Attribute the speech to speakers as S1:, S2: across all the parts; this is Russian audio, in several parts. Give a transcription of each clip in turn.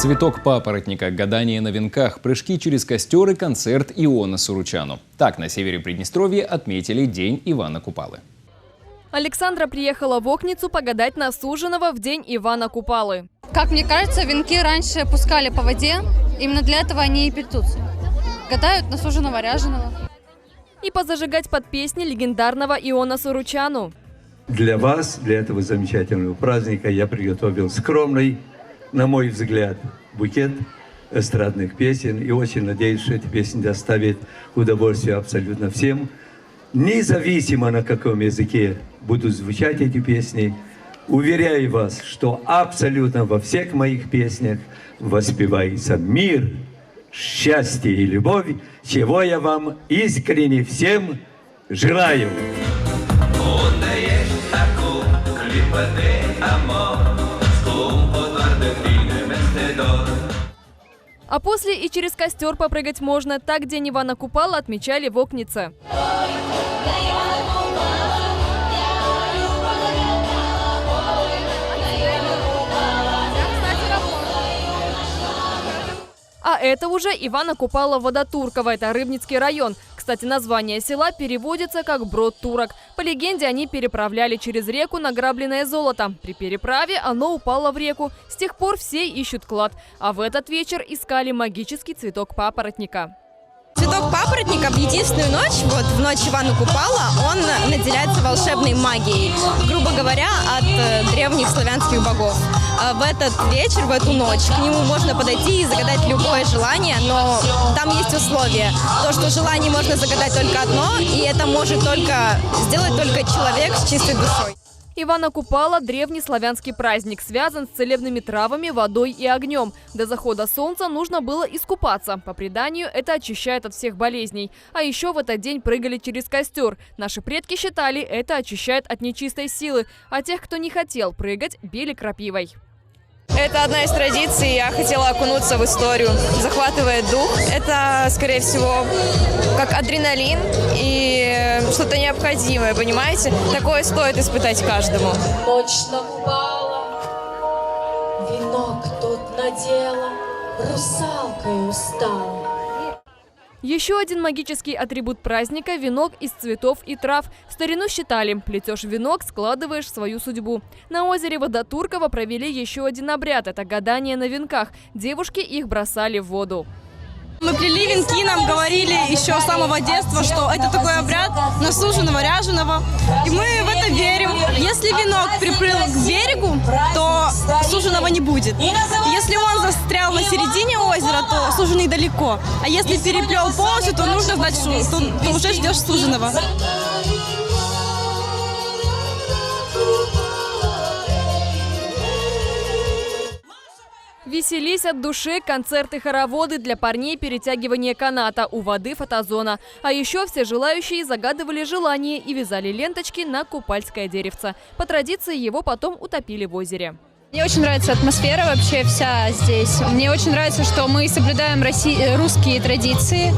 S1: Цветок папоротника, гадание на венках, прыжки через костер и концерт Иона Суручану. Так на севере Приднестровья отметили День Ивана Купалы.
S2: Александра приехала в Окницу погадать на суженого в день Ивана Купалы.
S3: Как мне кажется, венки раньше пускали по воде. Именно для этого они и плетутся. Гадают на суженого ряженого.
S2: И позажигать под песни легендарного Иона Суручану.
S4: Для вас, для этого замечательного праздника я приготовил скромный, на мой взгляд, букет эстрадных песен. И очень надеюсь, что эти песни доставят удовольствие абсолютно всем. Независимо на каком языке будут звучать эти песни, уверяю вас, что абсолютно во всех моих песнях воспевается мир, счастье и любовь, чего я вам искренне всем желаю.
S2: А после и через костер попрыгать можно. Так День Ивана Купала отмечали в Окнице. А это уже Ивана Купала Водотурково. Это Рыбницкий район. Кстати, название села переводится как «Брод турок». По легенде, они переправляли через реку награбленное золото. При переправе оно упало в реку. С тех пор все ищут клад. А в этот вечер искали магический цветок папоротника.
S5: Цветок папоротника в единственную ночь, вот в ночь Ивана Купала, он наделяется волшебной магией, грубо говоря, от древних славянских богов. В этот вечер, в эту ночь к нему можно подойти и загадать любое желание, но там есть условия. То, что желание можно загадать только одно, и это может сделать только человек с чистой душой.
S2: Ивана Купала – древний славянский праздник, связан с целебными травами, водой и огнем. До захода солнца нужно было искупаться. По преданию, это очищает от всех болезней. А еще в этот день прыгали через костер. Наши предки считали, это очищает от нечистой силы. А тех, кто не хотел прыгать, били крапивой.
S6: Это одна из традиций, я хотела окунуться в историю, захватывает дух. Это, скорее всего, как адреналин и что-то необходимое, понимаете? Такое стоит испытать каждому.
S7: Ночь настала, венок тот надела, русалкой устала.
S2: Еще один магический атрибут праздника – венок из цветов и трав. В старину считали, плетешь венок, складываешь свою судьбу. На озере Водотурково провели еще один обряд – это гадание на венках. Девушки их бросали в воду.
S5: Мы плели венки, нам говорили еще с самого детства, что это такой обряд на суженого ряженого. И мы в это верим. Если венок приплыл к берегу, то суженого не будет. Если он застрял на середине озера, то суженый далеко. А если переплел полностью, то нужно знать, что уже ждешь суженого.
S2: Веселись от души, концерты-хороводы, для парней перетягивание каната, у воды фотозона. А еще все желающие загадывали желания и вязали ленточки на купальское деревце. По традиции его потом утопили в озере.
S3: Мне очень нравится атмосфера вообще вся здесь. Мне очень нравится, что мы соблюдаем русские традиции,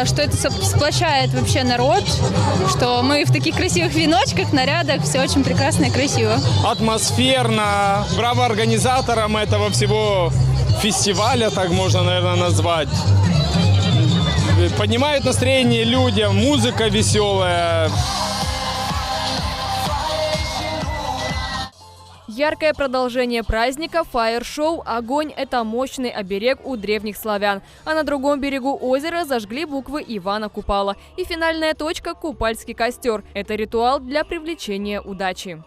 S3: что это сплочает вообще народ, что мы в таких красивых веночках, нарядах, все очень прекрасно и красиво.
S8: Атмосферно. Браво организаторам этого всего фестиваля, так можно, наверное, назвать. Поднимает настроение людям, музыка веселая.
S2: Яркое продолжение праздника – фаер-шоу «Огонь» – это мощный оберег у древних славян. А на другом берегу озера зажгли буквы Ивана Купала. И финальная точка – купальский костер. Это ритуал для привлечения удачи.